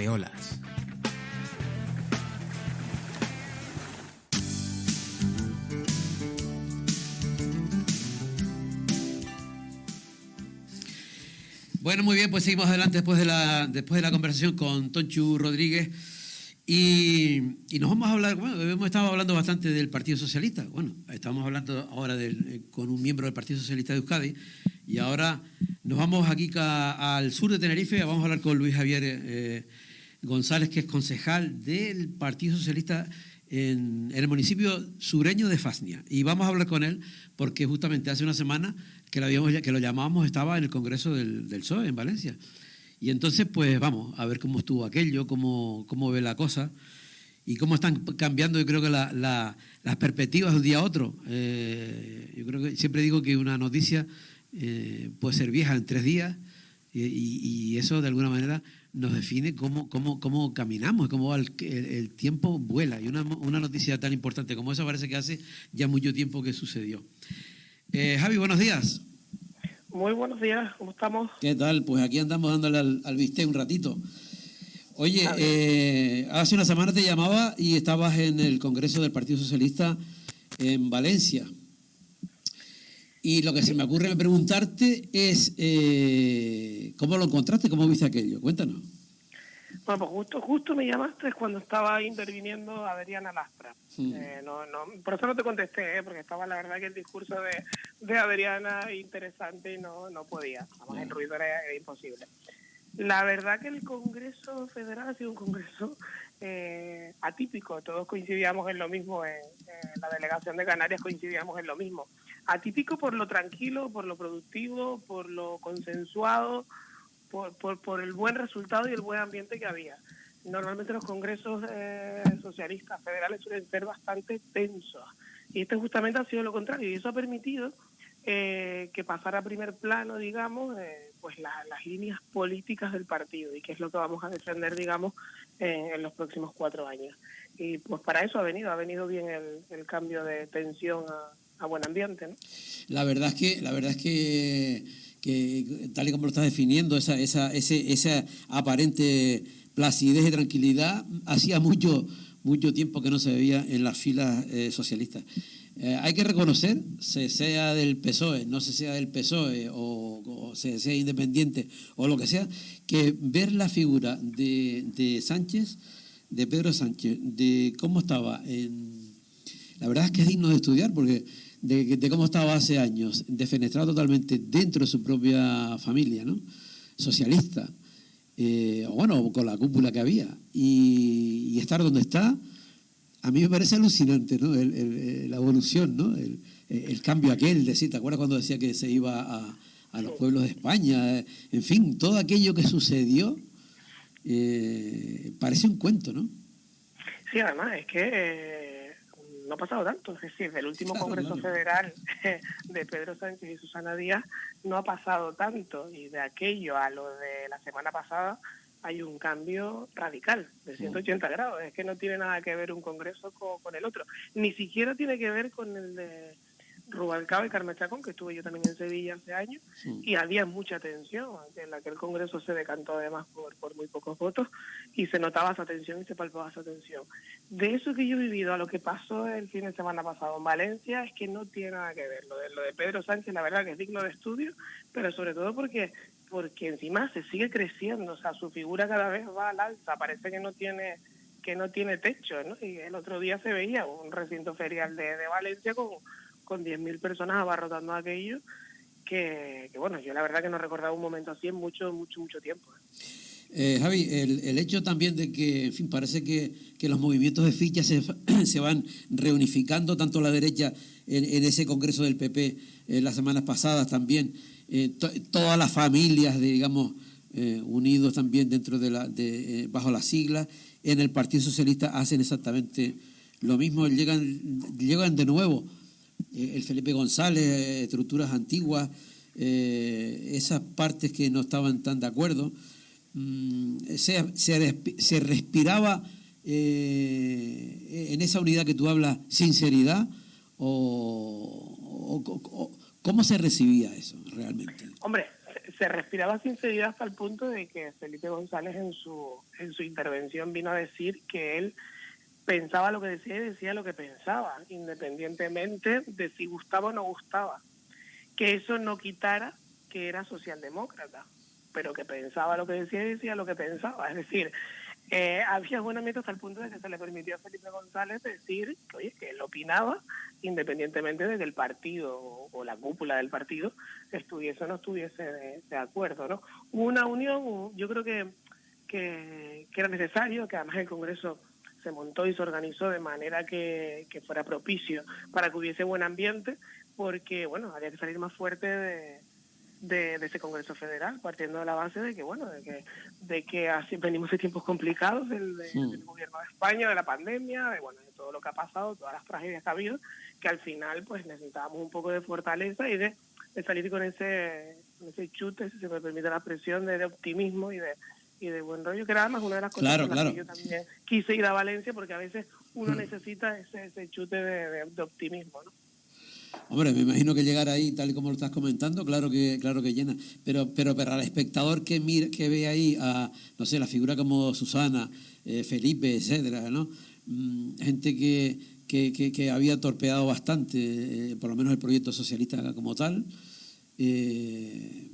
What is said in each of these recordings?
Arreolas. Bueno, muy bien, pues seguimos adelante después de la conversación con Tonchu Rodríguez y nos vamos a hablar, bueno, hemos estado hablando bastante del Partido Socialista, bueno, estamos hablando ahora con un miembro del Partido Socialista de Euskadi y ahora nos vamos aquí al sur de Tenerife, vamos a hablar con Luis Javier González, que es concejal del Partido Socialista en el municipio sureño de Fasnia, y vamos a hablar con él porque justamente hace una semana que lo llamábamos, estaba en el Congreso del PSOE en Valencia. Y entonces, pues vamos a ver cómo estuvo aquello, cómo ve la cosa y cómo están cambiando, yo creo que las perspectivas de un día a otro. Yo creo que siempre digo que una noticia puede ser vieja en 3 días y eso de alguna manera nos define cómo caminamos, cómo va el tiempo vuela. Y una noticia tan importante como esa parece que hace ya mucho tiempo que sucedió. Javi, buenos días. Muy buenos días, ¿cómo estamos? ¿Qué tal? Pues aquí andamos dándole al bistec un ratito. Oye, hace una semana te llamaba y estabas en el Congreso del Partido Socialista en Valencia. Y lo que se me ocurre preguntarte es, ¿cómo lo encontraste? ¿Cómo viste aquello? Cuéntanos. Bueno, pues justo me llamaste cuando estaba interviniendo Adriana Lastra. Por eso no te contesté, porque estaba la verdad que el discurso de Adriana interesante y no podía. Además, el ruido era imposible. La verdad que el Congreso Federal ha sido un congreso atípico. Todos coincidíamos en lo mismo, en la delegación de Canarias coincidíamos en lo mismo. Atípico por lo tranquilo, por lo productivo, por lo consensuado, por el buen resultado y el buen ambiente que había. Normalmente los congresos socialistas federales suelen ser bastante tensos y este justamente ha sido lo contrario, y eso ha permitido que pasara a primer plano, digamos, pues las líneas políticas del partido, y que es lo que vamos a defender, digamos, en los próximos 4 años. Y pues para eso ha venido bien el cambio de tensión a buen ambiente, ¿no? La verdad es que tal y como lo estás definiendo, esa aparente placidez y tranquilidad, hacía mucho tiempo que no se veía en las filas socialistas. Hay que reconocer, se sea del PSOE, no se sea del PSOE o se sea independiente o lo que sea, que ver la figura de Sánchez, de Pedro Sánchez, de cómo estaba, la verdad es que es digno de estudiar, porque de cómo estaba hace años, defenestrado totalmente dentro de su propia familia, ¿no? Socialista, con la cúpula que había, y estar donde está, a mí me parece alucinante, ¿no? La evolución, ¿no? El cambio aquel, decir, ¿te acuerdas cuando decía que se iba a los pueblos de España? En fin, todo aquello que sucedió parece un cuento, ¿no? Sí, además es que no ha pasado tanto, es decir, del último Congreso Federal de Pedro Sánchez y Susana Díaz no ha pasado tanto, y de aquello a lo de la semana pasada hay un cambio radical de 180 grados. Es que no tiene nada que ver un congreso con el otro, ni siquiera tiene que ver con el de Rubalcaba y Carme Chacón, que estuve yo también en Sevilla hace años, y había mucha tensión, en la que el Congreso se decantó además por muy pocos votos, y se notaba esa tensión y se palpaba esa tensión. De eso que yo he vivido a lo que pasó el fin de semana pasado en Valencia, es que no tiene nada que ver. Lo de Pedro Sánchez, la verdad que es digno de estudio, pero sobre todo porque encima se sigue creciendo, o sea, su figura cada vez va al alza, parece que no tiene techo, ¿no? Y el otro día se veía un recinto ferial de Valencia con 10.000 personas abarrotando aquello, que bueno, yo la verdad que no recordaba un momento así en mucho tiempo. Javi, el hecho también de que, en fin, parece que los movimientos de fichas se van reunificando, tanto la derecha en ese congreso del PP las semanas pasadas también, todas las familias, digamos, unidos también dentro bajo las siglas, en el Partido Socialista hacen exactamente lo mismo, llegan de nuevo. El Felipe González, estructuras antiguas, esas partes que no estaban tan de acuerdo, se respiraba en esa unidad que tú hablas, sinceridad, o ¿cómo se recibía eso realmente? Hombre, se respiraba sinceridad hasta el punto de que Felipe González en su intervención vino a decir que él pensaba lo que decía y decía lo que pensaba, independientemente de si gustaba o no gustaba. Que eso no quitara que era socialdemócrata, pero que pensaba lo que decía y decía lo que pensaba. Es decir, había buen ambiente hasta el punto de que se le permitió a Felipe González decir que, oye, que él opinaba independientemente de que el partido o la cúpula del partido estuviese o no estuviese de acuerdo, ¿no? Hubo una unión, yo creo que era necesario, que además el Congreso se montó y se organizó de manera que fuera propicio para que hubiese buen ambiente, porque, bueno, había que salir más fuerte de ese Congreso Federal, partiendo de la base de que, bueno, de que así venimos de tiempos complicados del gobierno de España, de la pandemia, de todo lo que ha pasado, todas las tragedias que ha habido, que al final pues necesitábamos un poco de fortaleza y de salir con ese chute, si se me permite la expresión, de optimismo y de buen rollo, que era además una de las cosas por las que yo también quise ir a Valencia, porque a veces uno necesita ese chute de optimismo, ¿no? Hombre, me imagino que llegar ahí, tal y como lo estás comentando, claro que llena. Pero para el espectador que ve ahí a, no sé, la figura como Susana, Felipe, etcétera, ¿no? Gente que había torpeado bastante, por lo menos el proyecto socialista como tal.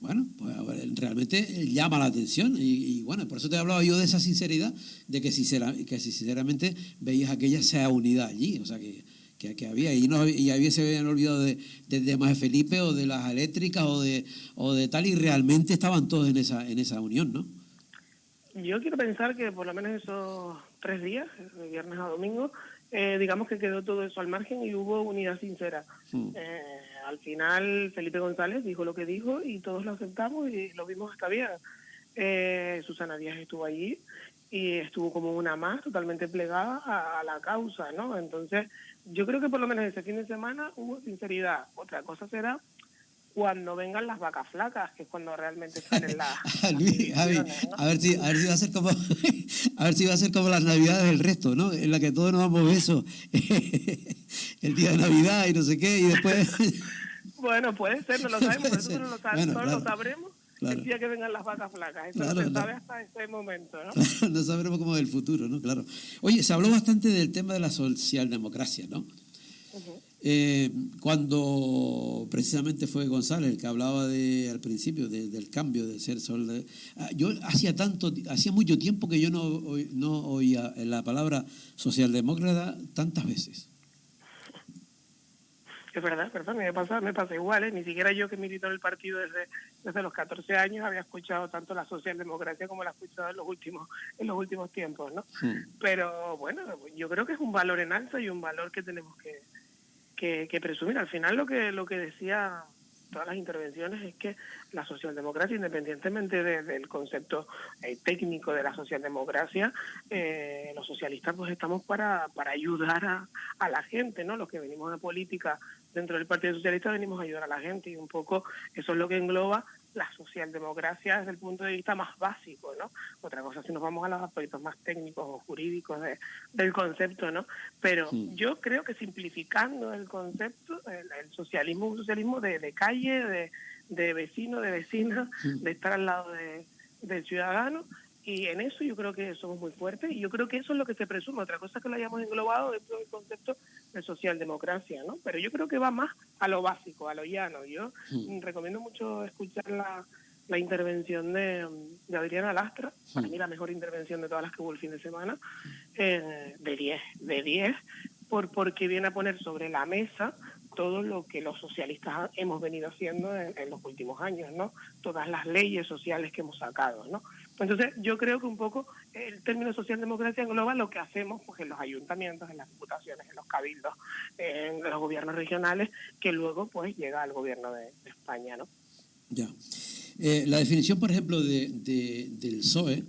Bueno, pues realmente llama la atención y bueno, por eso te he hablado yo de esa sinceridad, de que sinceramente veías aquella sea unidad allí, o sea que había y había se habían olvidado de temas de Felipe o de las eléctricas o de tal, y realmente estaban todos en esa unión, ¿no? Yo quiero pensar que por lo menos esos 3 días, de viernes a domingo, digamos que quedó todo eso al margen y hubo unidad sincera. Al final Felipe González dijo lo que dijo y todos lo aceptamos y lo vimos hasta bien. Susana Díaz estuvo allí y estuvo como una más, totalmente plegada a la causa, ¿no? Entonces, yo creo que por lo menos ese fin de semana hubo sinceridad. Otra cosa será cuando vengan las vacas flacas, que es cuando realmente salen las Javi, ¿no? a ver si va a ser como a ver si va a ser como las navidades del resto, ¿no? En la que todos nos damos besos el día de Navidad y no sé qué, y después bueno, puede ser, no lo sabemos, nosotros no lo sabemos, bueno, claro, lo sabremos el día que vengan las vacas flacas. Eso no se sabe hasta ese momento, ¿no? Claro, no sabremos cómo es el futuro, ¿no? Claro. Oye, se habló bastante del tema de la socialdemocracia, ¿no? Cuando precisamente fue González el que hablaba al principio del cambio de ser sol. Yo hacía mucho tiempo que yo no oía la palabra socialdemócrata tantas veces. Es verdad, me pasa igual, ni siquiera yo que milito en el partido desde los 14 años había escuchado tanto la socialdemocracia como la he escuchado en los últimos tiempos, ¿no? Pero bueno, yo creo que es un valor en alza y un valor que tenemos que presumir. Al final lo que decía todas las intervenciones es que la socialdemocracia, independientemente del concepto técnico de la socialdemocracia, los socialistas pues estamos para ayudar a la gente, ¿no? Los que venimos de política dentro del Partido Socialista venimos a ayudar a la gente, y un poco eso es lo que engloba la socialdemocracia desde el punto de vista más básico, ¿no? Otra cosa si nos vamos a los aspectos más técnicos o jurídicos del concepto, ¿no? Pero yo creo que simplificando el concepto, el socialismo es un socialismo de calle, de vecino, de vecina, de estar al lado del ciudadano, y en eso yo creo que somos muy fuertes y yo creo que eso es lo que se presume. Otra cosa es que lo hayamos englobado dentro del concepto de socialdemocracia, ¿no? Pero yo creo que va más a lo básico, a lo llano. Yo recomiendo mucho escuchar la intervención de Adriana Lastra, para mí la mejor intervención de todas las que hubo el fin de semana, de 10, porque viene a poner sobre la mesa todo lo que los socialistas hemos venido haciendo en los últimos años, ¿no? Todas las leyes sociales que hemos sacado, ¿no? Entonces, yo creo que un poco el término socialdemocracia engloba lo que hacemos pues, en los ayuntamientos, en las diputaciones, en los cabildos, en los gobiernos regionales, que luego pues llega al gobierno de España, ¿no? Ya. La definición, por ejemplo, del PSOE,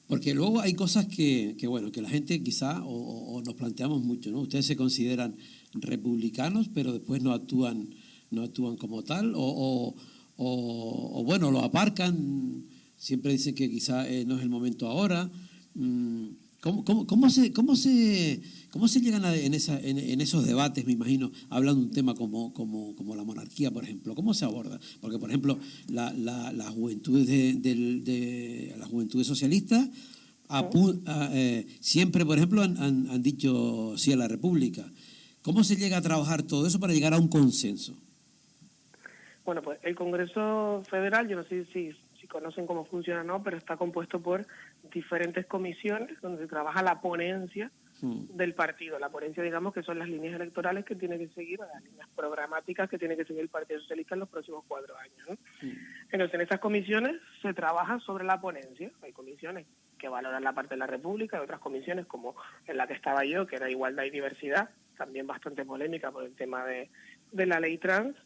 porque luego hay cosas que la gente quizá o nos planteamos mucho, ¿no? Ustedes se consideran republicanos, pero después no actúan como tal, o bueno, lo aparcan. Siempre dicen que quizá no es el momento ahora. ¿Cómo ¿Cómo se llegan en esos debates, me imagino, hablando de un tema como la monarquía, por ejemplo? ¿Cómo se aborda? Porque, por ejemplo, las juventudes de las juventudes socialistas siempre, por ejemplo, han dicho sí a la República. ¿Cómo se llega a trabajar todo eso para llegar a un consenso? Bueno, pues el Congreso Federal, yo no sé si conocen cómo funciona o no, pero está compuesto por diferentes comisiones donde se trabaja la ponencia del partido. La ponencia, digamos, que son las líneas electorales que tiene que seguir, las líneas programáticas que tiene que seguir el Partido Socialista en los próximos 4 años, ¿no? Entonces, en esas comisiones se trabaja sobre la ponencia. Hay comisiones que valoran la parte de la República, hay otras comisiones como en la que estaba yo, que era Igualdad y Diversidad, también bastante polémica por el tema de la ley trans.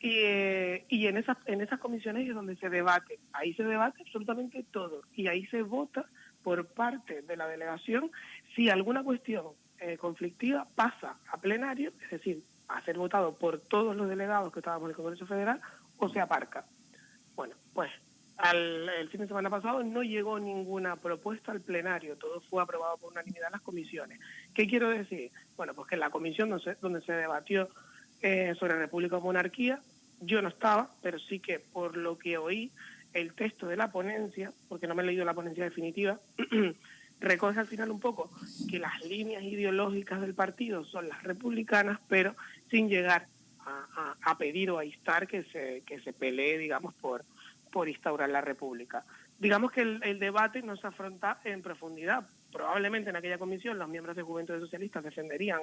Y en esas comisiones es donde se debate. Ahí se debate absolutamente todo. Y ahí se vota por parte de la delegación si alguna cuestión conflictiva pasa a plenario, es decir, a ser votado por todos los delegados que estábamos en el Congreso Federal, o se aparca. Bueno, pues el fin de semana pasado no llegó ninguna propuesta al plenario, todo fue aprobado por unanimidad en las comisiones. ¿Qué quiero decir? Bueno, pues que en la comisión donde se debatió sobre República o Monarquía, yo no estaba, pero sí que por lo que oí, el texto de la ponencia, porque no me he leído la ponencia definitiva, recoge al final un poco que las líneas ideológicas del partido son las republicanas, pero sin llegar a pedir o a instar que se pelee, digamos, por instaurar la república. Digamos que el debate no se afronta en profundidad. Probablemente en aquella comisión los miembros de Juventudes Socialistas defenderían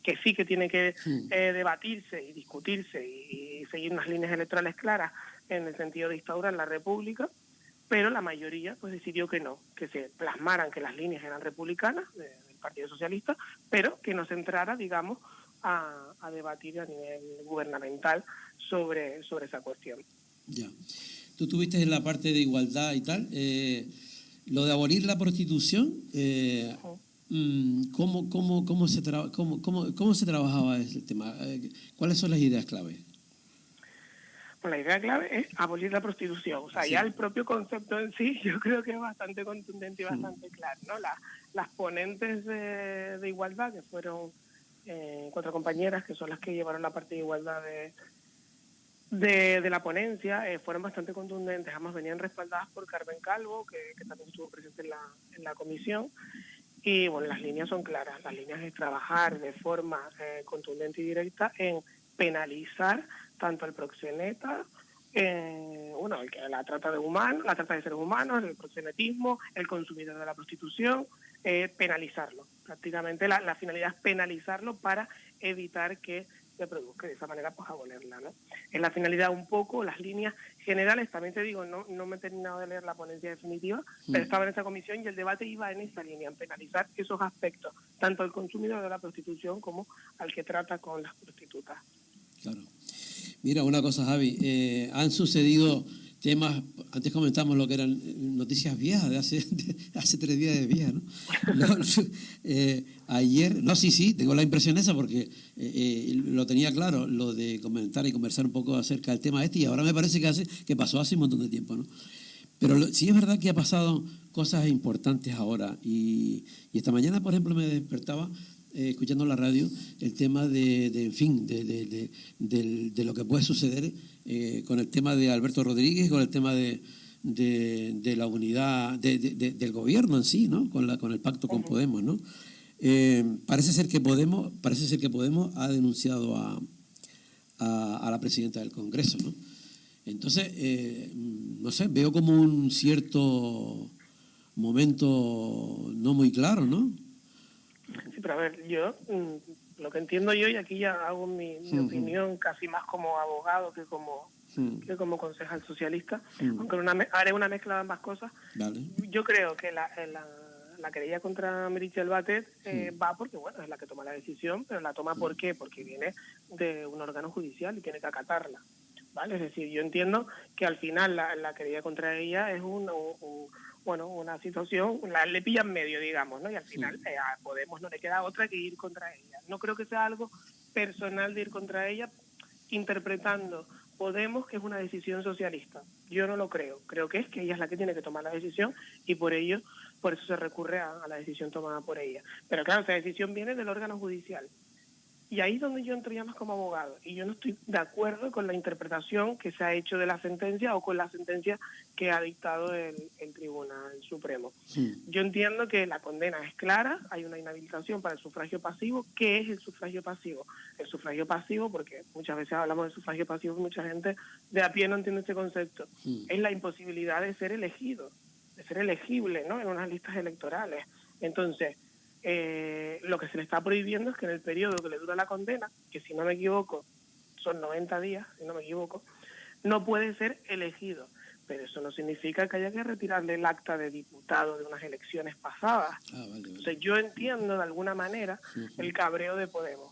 que sí que tiene que debatirse y discutirse y seguir unas líneas electorales claras en el sentido de instaurar la república, pero la mayoría pues decidió que no, que se plasmaran que las líneas eran republicanas del Partido Socialista, pero que no se entrara, digamos, a debatir a nivel gubernamental sobre esa cuestión. Ya. Tú estuviste en la parte de igualdad y tal. Lo de abolir la prostitución, ¿cómo se trabajaba ese tema? ¿Cuáles son las ideas clave? Pues la idea clave es abolir la prostitución. O sea, ya el propio concepto en sí yo creo que es bastante contundente y bastante claro, ¿no? Las ponentes de igualdad, que fueron 4 compañeras, que son las que llevaron la parte de igualdad de la ponencia, fueron bastante contundentes. Además venían respaldadas por Carmen Calvo, que también estuvo presente en la comisión. Y bueno, las líneas son claras. Las líneas es trabajar de forma contundente y directa en penalizar tanto al proxeneta, la trata de humanos, la trata de seres humanos, el proxenetismo, el consumidor de la prostitución, penalizarlo. Prácticamente la finalidad es penalizarlo para evitar que se produzca, de esa manera pues abolerla, ¿no? Es la finalidad un poco, las líneas generales. También te digo, no me he terminado de leer la ponencia definitiva, pero estaba en esa comisión y el debate iba en esa línea, en penalizar esos aspectos, tanto al consumidor de la prostitución como al que trata con las prostitutas. Claro. Mira, una cosa, Javi, han sucedido temas, antes comentamos lo que eran noticias viejas, de hace 3 días de viejas, ¿no? Ayer, tengo la impresión esa porque lo tenía claro, lo de comentar y conversar un poco acerca del tema y ahora me parece que pasó hace un montón de tiempo, ¿no? Pero sí es verdad que ha pasado cosas importantes ahora y esta mañana, por ejemplo, me despertaba escuchando la radio el tema de lo que puede suceder con el tema de Alberto Rodríguez, con el tema de la unidad del gobierno en sí, ¿no? Con el pacto con Podemos, ¿no? Parece ser que Podemos ha denunciado a la presidenta del Congreso, ¿no? Entonces, no sé, veo como un cierto momento no muy claro, ¿no? Sí, pero a ver, yo, lo que entiendo yo, y aquí ya hago mi opinión casi más como abogado que como concejal socialista, aunque haré una mezcla de ambas cosas. Vale. Yo creo que la querella contra Meritxell Batet va porque, bueno, es la que toma la decisión, pero la toma ¿por qué? Porque viene de un órgano judicial y tiene que acatarla, ¿vale? Es decir, yo entiendo que al final la querella contra ella es una situación, le pilla en medio, digamos, ¿no? Y al final a Podemos no le queda otra que ir contra ella. No creo que sea algo personal de ir contra ella, interpretando Podemos que es una decisión socialista. Yo no lo creo. Creo que ella es la que tiene que tomar la decisión y por ello por eso se recurre a la decisión tomada por ella. Pero claro, esa decisión viene del órgano judicial. Y ahí es donde yo entro ya más como abogado. Y yo no estoy de acuerdo con la interpretación que se ha hecho de la sentencia o con la sentencia que ha dictado el Tribunal Supremo. Sí. Yo entiendo que la condena es clara, hay una inhabilitación para el sufragio pasivo. ¿Qué es el sufragio pasivo? El sufragio pasivo, porque muchas veces hablamos de sufragio pasivo y mucha gente de a pie no entiende este concepto, es la imposibilidad de ser elegido, de ser elegible, ¿no?, en unas listas electorales. Entonces, lo que se le está prohibiendo es que en el periodo que le dura la condena, que si no me equivoco son 90 días, si no me equivoco, no puede ser elegido. Pero eso no significa que haya que retirarle el acta de diputado de unas elecciones pasadas. Vale. Entonces yo entiendo de alguna manera el cabreo de Podemos.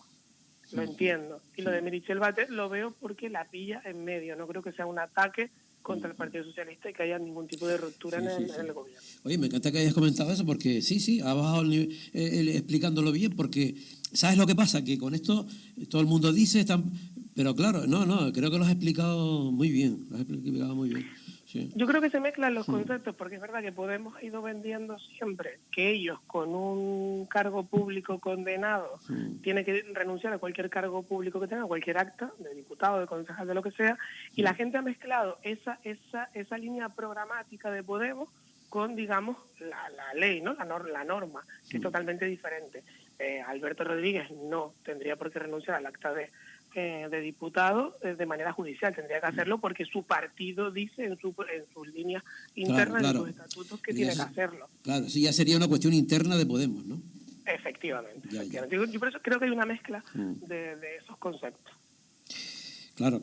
Lo entiendo. Y lo de Meritxell Batet lo veo porque la pilla en medio. No creo que sea un ataque contra el Partido Socialista y que haya ningún tipo de ruptura en el gobierno. Oye, me encanta que hayas comentado eso porque sí, ha bajado el nivel, explicándolo bien, porque ¿sabes lo que pasa? Que con esto todo el mundo dice, pero claro, no, creo que lo has explicado muy bien, Sí. Yo creo que se mezclan los conceptos, porque es verdad que Podemos ha ido vendiendo siempre que ellos con un cargo público condenado tienen que renunciar a cualquier cargo público que tenga, cualquier acta de diputado, de concejal, de lo que sea, y la gente ha mezclado esa línea programática de Podemos con, digamos, la ley, ¿no?, la norma, que es totalmente diferente. Alberto Rodríguez no tendría por qué renunciar al acta de diputado de manera judicial, tendría que hacerlo porque su partido dice en sus líneas internas, en sus estatutos, que tiene que hacerlo. Claro, sí, ya sería una cuestión interna de Podemos, ¿no? Efectivamente. Yo por eso creo que hay una mezcla de esos conceptos. Claro.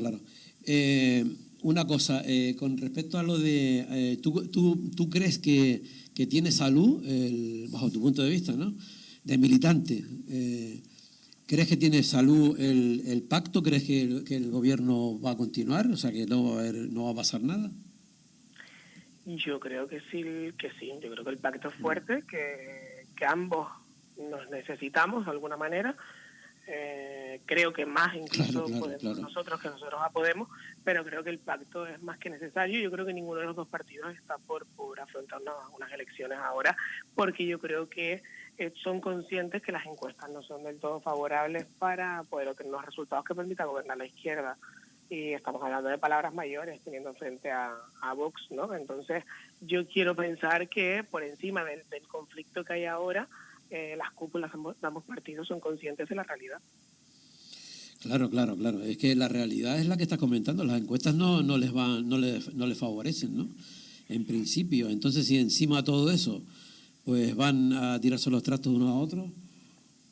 Una cosa, con respecto a lo de... ¿tú crees que tiene salud, bajo tu punto de vista, ¿no?, de militante? ¿Crees que tiene salud el pacto? ¿Crees que el gobierno va a continuar? O sea, que no va a pasar nada. Yo creo que sí. Yo creo que el pacto es fuerte, que ambos nos necesitamos de alguna manera. Creo que más incluso podemos nosotros que nosotros a Podemos, pero creo que el pacto es más que necesario. Yo creo que ninguno de los dos partidos está por afrontar unas elecciones ahora, porque yo creo que son conscientes que las encuestas no son del todo favorables para poder obtener los resultados que permitan gobernar la izquierda. Y estamos hablando de palabras mayores, teniendo frente a Vox, ¿no? Entonces, yo quiero pensar que por encima del conflicto que hay ahora, las cúpulas de ambos partidos son conscientes de la realidad. Claro. Es que la realidad es la que estás comentando. Las encuestas no les favorecen, ¿no?, en principio. Entonces, si encima de todo eso pues van a tirarse los trastos unos a otros,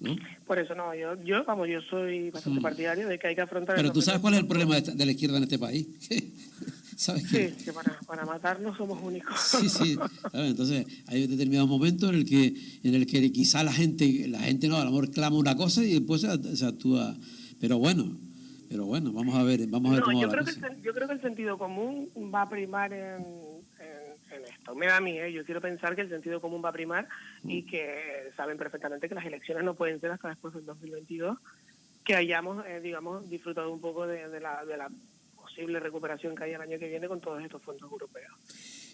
¿no? Por eso no, yo soy bastante partidario de que hay que afrontar... Pero tú sabes cuál es el problema de la izquierda en este país. ¿Sabes qué? Sí, que para matarnos somos únicos. Sí. ¿Sabes? Entonces hay determinados momentos en el que quizá la gente no, a lo mejor clama una cosa y después se actúa. Pero bueno, vamos a ver cómo va la cosa. Yo creo que el sentido común va a primar en esto. Me da a mí, yo quiero pensar que el sentido común va a primar y que saben perfectamente que las elecciones no pueden ser hasta después del 2022, que hayamos, digamos, disfrutado un poco de la posible recuperación que haya el año que viene con todos estos fondos europeos.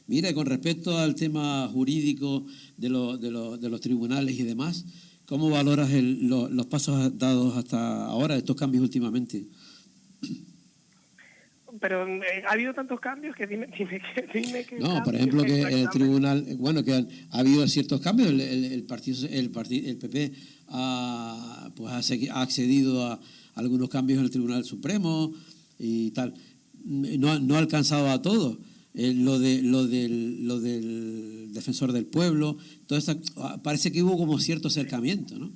Mira, con respecto al tema jurídico de los tribunales y demás, ¿cómo valoras los pasos dados hasta ahora, estos cambios últimamente? Pero ha habido tantos cambios que dime que... No, por ejemplo, que el tribunal, que ha habido ciertos cambios. El PP ha accedido a algunos cambios en el Tribunal Supremo y tal. No ha alcanzado a todo. Lo del defensor del pueblo, todo esto, parece que hubo como cierto acercamiento, ¿no?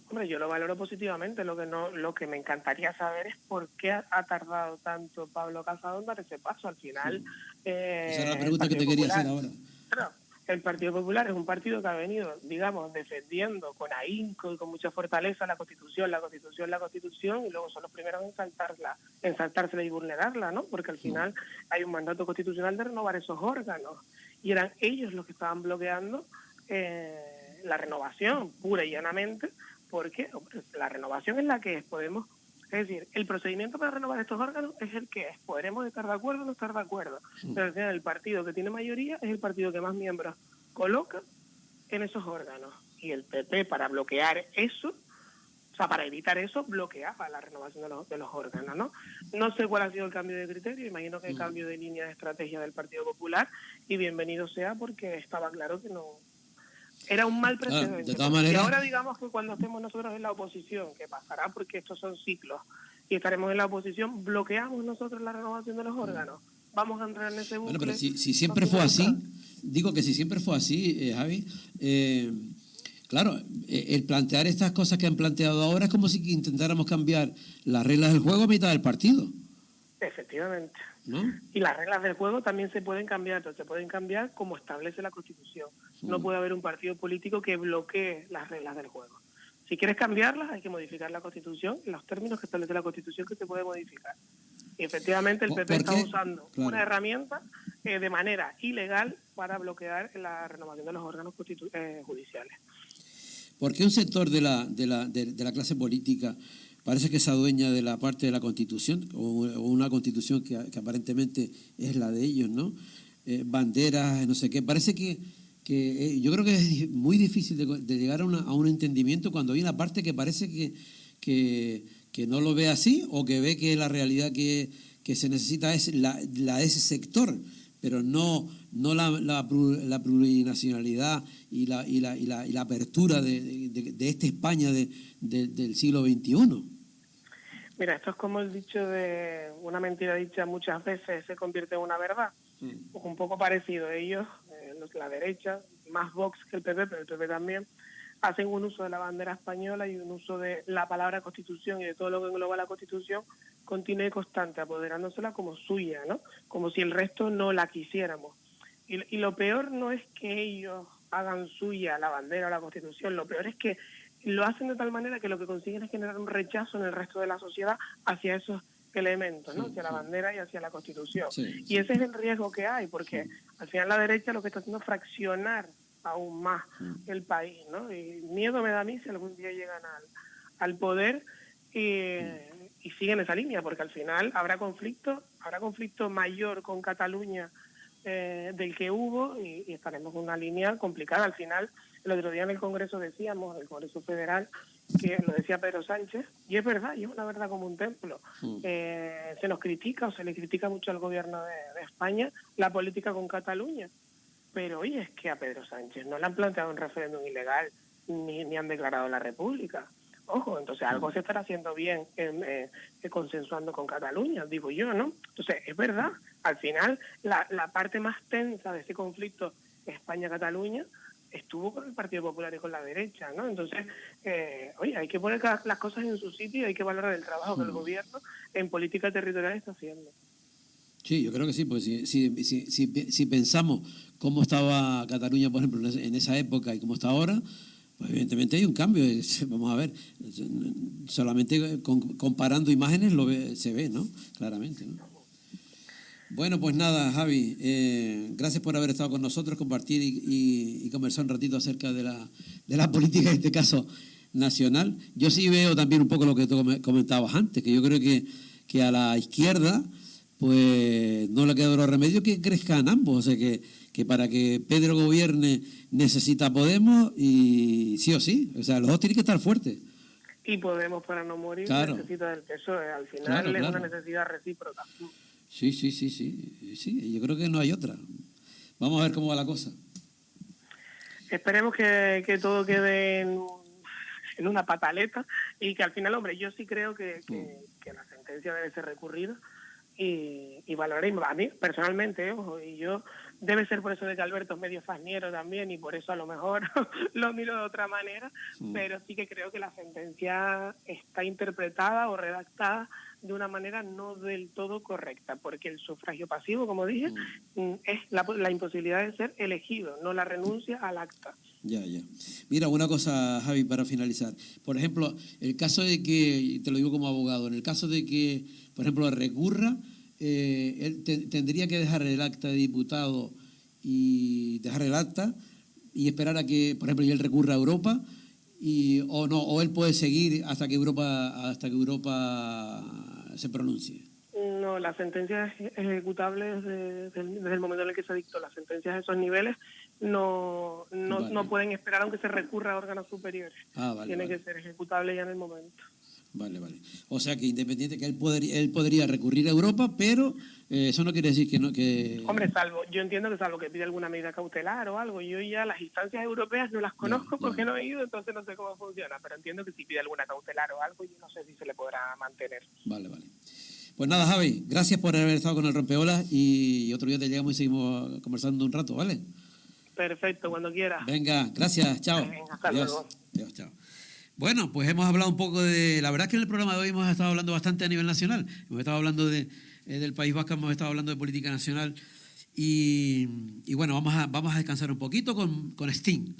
Hombre, yo lo valoro positivamente. Lo que me encantaría saber es por qué ha tardado tanto Pablo Casado en dar ese paso. Al final... Esa era la pregunta que te quería hacer ahora. Claro, el Partido Popular es un partido que ha venido, digamos, defendiendo con ahínco y con mucha fortaleza la Constitución, y luego son los primeros en saltársela y vulnerarla, ¿no? Porque al final hay un mandato constitucional de renovar esos órganos. Y eran ellos los que estaban bloqueando la renovación, pura y llanamente, porque la renovación es la que es. Podemos... Es decir, el procedimiento para renovar estos órganos es el que es. Podremos estar de acuerdo o no estar de acuerdo. Pero el partido que tiene mayoría es el partido que más miembros coloca en esos órganos. Y el PP, para bloquear eso, o sea, para evitar eso, bloqueaba la renovación de los órganos, ¿no? No sé cuál ha sido el cambio de criterio, imagino que el cambio de línea de estrategia del Partido Popular, y bienvenido sea, porque estaba claro que no... Era un mal precedente. De todas maneras, y ahora digamos que cuando estemos nosotros en la oposición, que pasará porque estos son ciclos, y estaremos en la oposición, bloqueamos nosotros la renovación de los órganos. Vamos a entrar en ese bucle. Bueno, pero si siempre fue así, digo que si siempre fue así, Javi, claro, el plantear estas cosas que han planteado ahora es como si intentáramos cambiar las reglas del juego a mitad del partido. Efectivamente. ¿No? Y las reglas del juego también se pueden cambiar, pero se pueden cambiar como establece la Constitución. No puede haber un partido político que bloquee las reglas del juego. Si quieres cambiarlas, hay que modificar la Constitución en los términos que establece la Constitución, que se puede modificar. Y efectivamente el PP está usando una herramienta de manera ilegal para bloquear la renovación de los órganos judiciales. ¿Por qué un sector de la clase política parece que se adueña de la parte de la Constitución, o una Constitución que aparentemente es la de ellos, ¿no? Banderas, no sé qué. Parece que yo creo que es muy difícil de llegar a un entendimiento cuando hay una parte que parece que no lo ve así, o que ve que la realidad que se necesita es la de ese sector, pero no la plurinacionalidad y la apertura de esta España del siglo XXI. Mira, esto es como el dicho de una mentira dicha muchas veces se convierte en una verdad. Pues un poco parecido. Ellos, la derecha, más Vox que el PP, pero el PP también, hacen un uso de la bandera española y un uso de la palabra Constitución y de todo lo que engloba la Constitución continua y constante, apoderándosela como suya, ¿no? Como si el resto no la quisiéramos. Y lo peor no es que ellos hagan suya la bandera o la Constitución, lo peor es que lo hacen de tal manera que lo que consiguen es generar un rechazo en el resto de la sociedad hacia esos elementos, ¿no? Hacia la bandera y hacia la Constitución. Y ese es el riesgo que hay, porque al final la derecha lo que está haciendo es fraccionar aún más el país, ¿no? Y miedo me da a mí si algún día llegan al poder y siguen esa línea, porque al final habrá conflicto mayor con Cataluña del que hubo y estaremos en una línea complicada. Al final, el otro día en el Congreso decíamos, el Congreso Federal, que lo decía Pedro Sánchez, y es verdad, y es una verdad como un templo. Se nos critica o se le critica mucho al gobierno de España la política con Cataluña. Pero oye, es que a Pedro Sánchez no le han planteado un referéndum ilegal ni han declarado la República. Ojo, entonces algo se estará haciendo bien consensuando con Cataluña, digo yo, ¿no? Entonces, es verdad, al final la parte más tensa de ese conflicto España-Cataluña estuvo con el Partido Popular y con la derecha, ¿no? Entonces, oye, hay que poner las cosas en su sitio y hay que valorar el trabajo que el gobierno en política territorial está haciendo. Sí, yo creo que sí, porque si pensamos cómo estaba Cataluña, por ejemplo, en esa época y cómo está ahora, pues evidentemente hay un cambio. Vamos a ver, solamente comparando imágenes se ve, ¿no? Claramente, ¿no? Bueno, pues nada, Javi, gracias por haber estado con nosotros, compartir y conversar un ratito acerca de la política, en este caso nacional. Yo sí veo también un poco lo que tú comentabas antes, que yo creo que a la izquierda pues no le queda otro remedio que crezcan ambos. O sea, que para que Pedro gobierne necesita Podemos y sí o sí. O sea, los dos tienen que estar fuertes. Y Podemos, para no morir, necesita del PSOE. Al final es una necesidad recíproca. Sí, yo creo que no hay otra. Vamos a ver cómo va la cosa. Esperemos que todo quede en una pataleta y que al final, hombre, yo sí creo que la sentencia debe ser recurrida. Y valoraremos, a mí personalmente, ojo, y yo debe ser por eso de que Alberto es medio fasniero también y por eso a lo mejor lo miro de otra manera, pero sí que creo que la sentencia está interpretada o redactada de una manera no del todo correcta, porque el sufragio pasivo, como dije, es la imposibilidad de ser elegido, no la renuncia al acta. Ya. Mira, una cosa, Javi, para finalizar. Por ejemplo, el caso de que, te lo digo como abogado, en el caso de que, por ejemplo, recurra, él tendría que dejar el acta de diputado y dejar el acta y esperar a que, por ejemplo, él recurra a Europa, o él puede seguir hasta que Europa se pronuncie. No, la sentencia es ejecutable desde el momento en el que se dictó. Las sentencias de esos niveles no pueden esperar aunque se recurra a órganos superiores. Tiene que ser ejecutable ya en el momento. Vale. O sea que independiente que él podría recurrir a Europa, pero eso no quiere decir que no que... Hombre, yo entiendo que salvo que pida alguna medida cautelar o algo. Yo ya las instancias europeas no las conozco porque no he ido, entonces no sé cómo funciona, pero entiendo que si pide alguna cautelar o algo, yo no sé si se le podrá mantener. Vale. Pues nada, Javi, gracias por haber estado con el Rompeolas y otro día te llegamos y seguimos conversando un rato, ¿vale? Perfecto, cuando quieras. Venga, gracias, chao. Venga, hasta luego. Adiós, chao. Bueno, pues hemos hablado un poco de... La verdad es que en el programa de hoy hemos estado hablando bastante a nivel nacional. Hemos estado hablando del País Vasco, hemos estado hablando de política nacional y bueno, vamos a descansar un poquito con Sting.